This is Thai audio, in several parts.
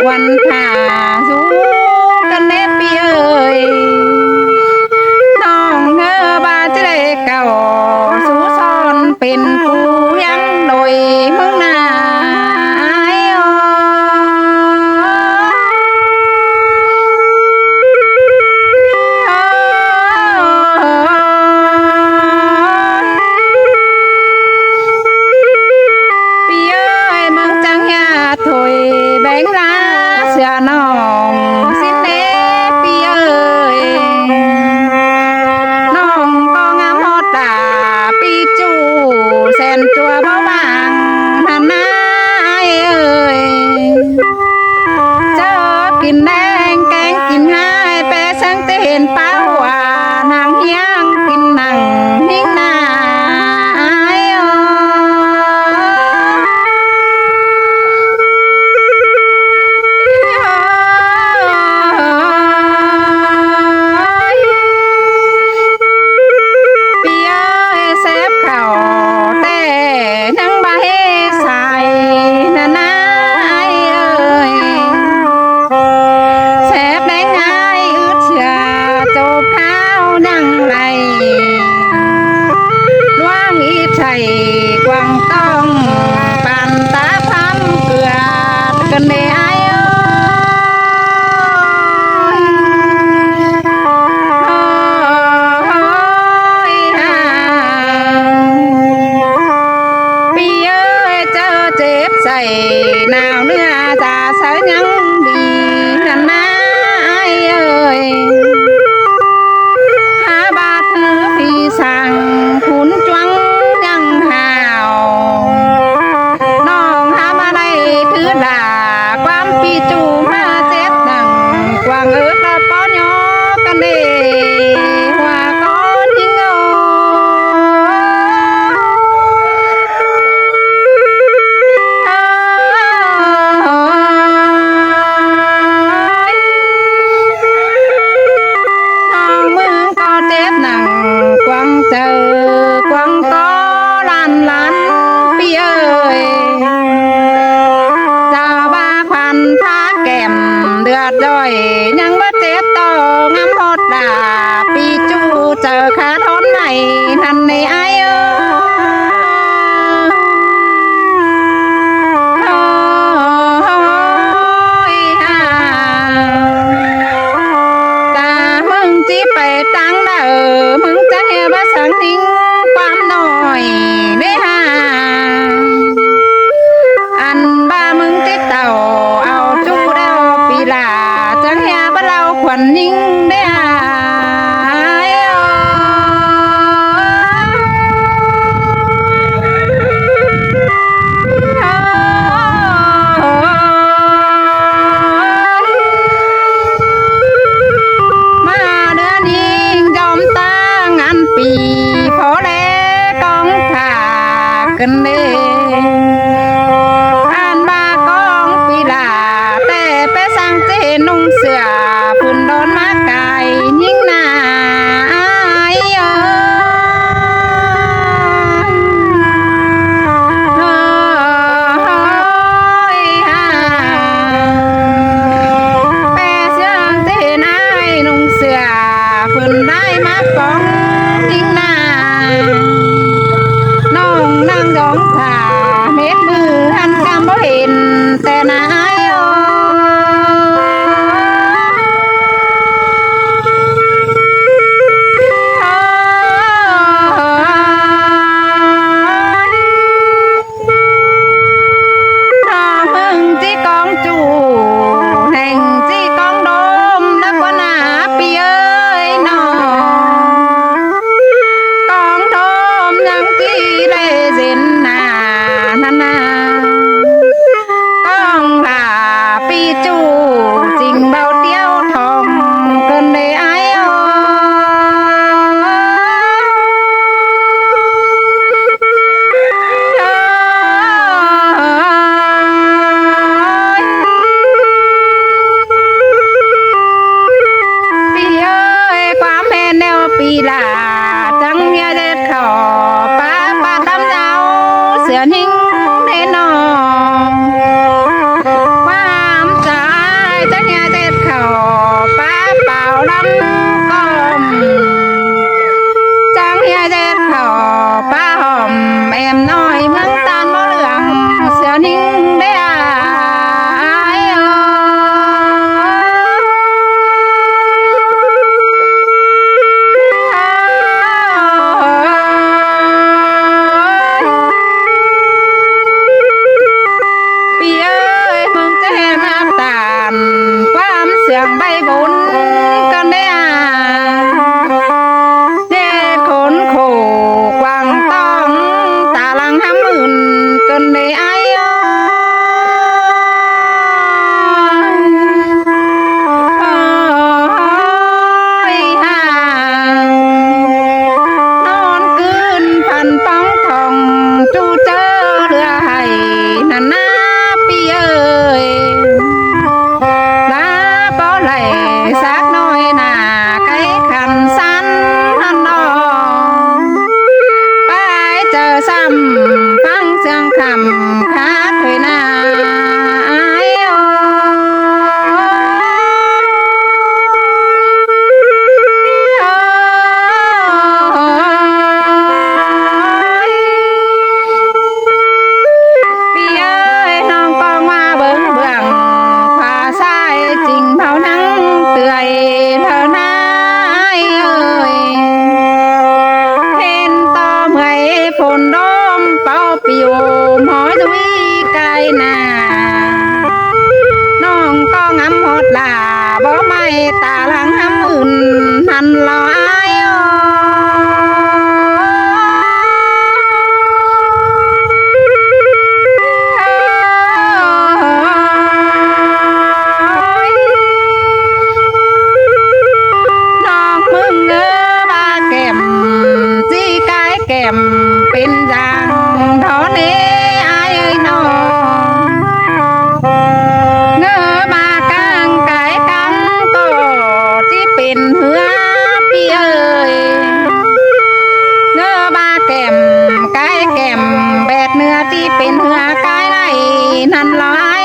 วันผ่าสู้กันแน่พี่เอ้ยน้องบาจะได้เก่าสู้ซ้อนเป็นกูยังโดยมึงนาน้องสิเนพี่เอ้ยน้องก็งามฮอดตาปีจูแสนจัวเบาบางหันนาเอ้ยเจอกินแดงแกงกินง่ายแปะสังเตเห็นป้าว่านางเฮียงกินนั่งหิ้งนากวางต้องปันตาพันเกลือกันเด้ไอ้พี่เอ้ยเจอเจ็บใส่หนาวเนื้อตาใสยังดีนั่นนะไอ้เอ้ยหาบาดเธอพี่สั่งขุนจวงน้องหามาได้ถือด่าความปีจูมาเจ็ดดังกวางเอิดละป้อนยอกันเดหัวก้อนยิงเอาพ ตาหลังหำอื่นหันลอยเป็นดังเท่านี้อายเอ้ยน้องเงือบากลางไก่กังก็ที่เป็นเหือพี่เอ้ยเงือบาแก้มไก่แก้มแบดเนื้อที่เป็นเหือไก่ไหลนั่นลอย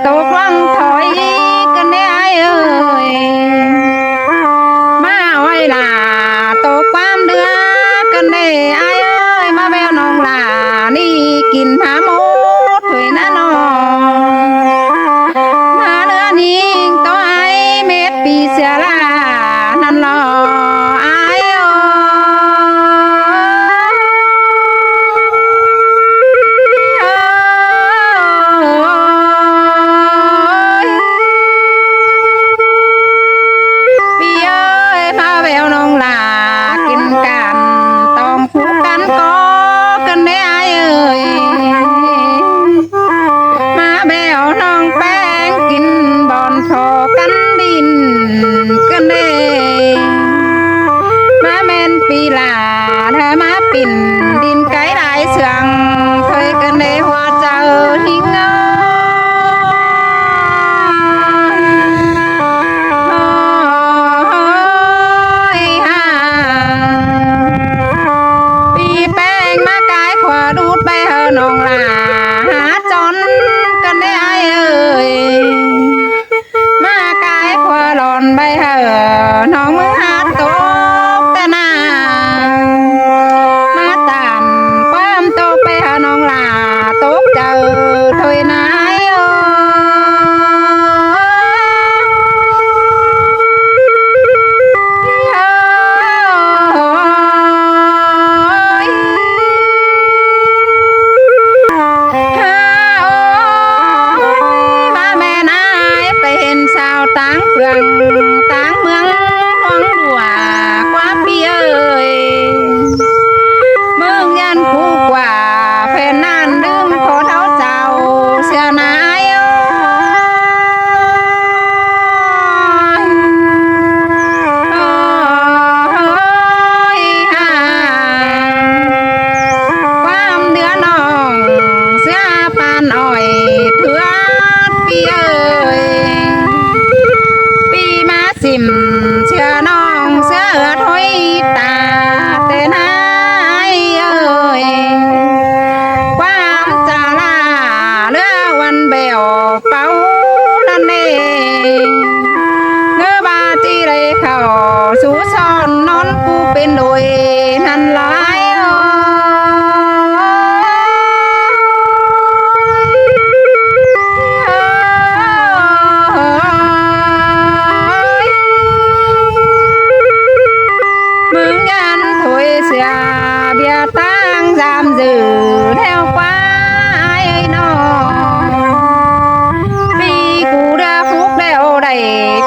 ตกวังถอยกันได้เอ้ยมาไว้ล่ะตกความเดือกันได้เอ้ยมาแววน้องล่ะนี่กินหาหมูถวยนะน้องมาเรือนิ่งตัวไอ้เม็ดปีเสียล่ะนั่นรอไอ้ปีลาเธอมาปิ่นดินไกลหลายเสืองเคยกันได้หัวเจ้าหิงปีแป้งมากายขวาดูดไปเฮอน้องลาหาจนกันได้เอ้ยมากายขวาหลอนไปเฮอน้องมือหาโตน้องลาตกเจอถอยนายมาแม่นายไปเห็นสาวต่างเฟืองต่างเมืองห้องดัวกว่าปีเอ้ยเมืองยันคู่กว่าแฟนนั่นลืมขอเท้าเจ้าเสียนายความเดือน้องเสียปานอ้อยเถื่อปีเอ้ยปีมาสิมเชื่อน้องเสื้อถอยตาแต่นายเอ้ยความจาลาเลือวันเบลเป้านั่นเองเนื้อบาที่ไรเข้าสู่ซ่อนนอนกูเป็นโดยนั่นหลายมึงยันถอยเสียเบียตั้งจำจือแถวฟ้าไอ้น้องปีกูเดือฟุกแล้วได้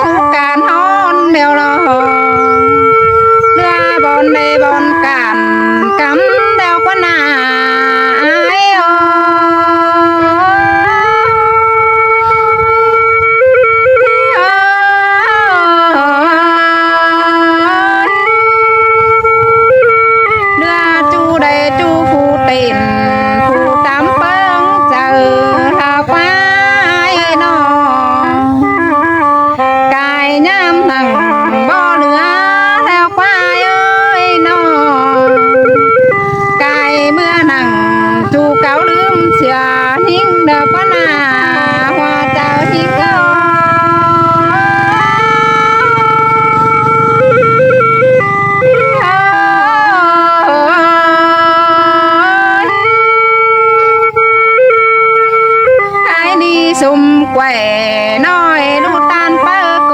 ทุกการฮ้อนเดียวรอเรือบอลในบอลกันกำเดียวก็น่าไอ้จูผู้เต้นผู้ตามเปิ้งเจอทาฟ้าไอ้น้องกายย้ำนั่งบ่เหลือแล้วควายเอ้ยน้องกายเมื่อนั่งจูเก่าลืมเสียหิ้งเด้อป้านาหัวเจ้าหิ้งเอ้ซุ่มแกว่น้อยดูตานเปิ้ลโก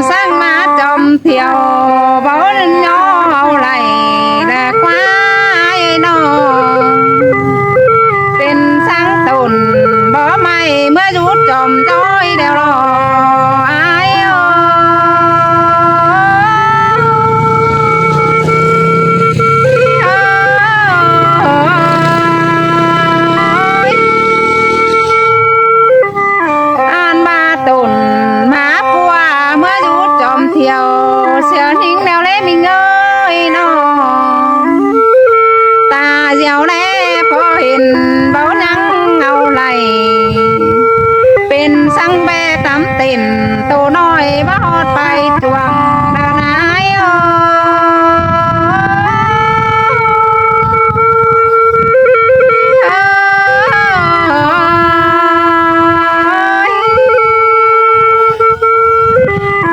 สร้างมาจอมเที่ยวเบาย่อเอาไหลและควายนอเป็นสร้างตุนบ่ไม่เมื่อยุดจอมจ้อยเดียวรออายอ่านบาตุนมาปัวเมื่อยุดจอมเที่ยวเสียทิ้งแนวเล่มิงเอ้ยน้องตาเดียวแลพอเห็นเบานังเอาไหลเป็นสังแบตำเต้นโตน้อยบ่ฮอดไปจวงดานาย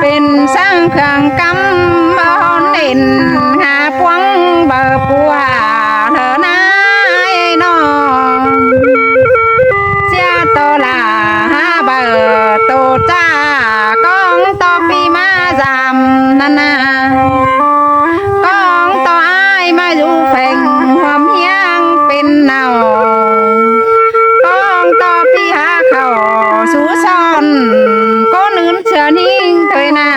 เป็นสร้างเครื่องกำบ่ฮอนเด่นหาพวงเบอร์ปัวเธอนายน้องเสียโตลาหาเบอร์โตจ้ากองต่อปีมาจำนานาก้องต่ออ้ายมาอยู่แฝงความเฮียงเป็นเนาก้องต่อปีหาเข้าสู่ซ้อนก็นื่นเชื่อนิ่งเถยนา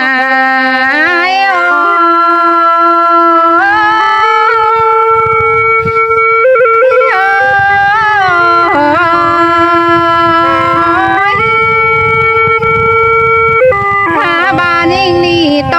หาบานิ่งนี่โต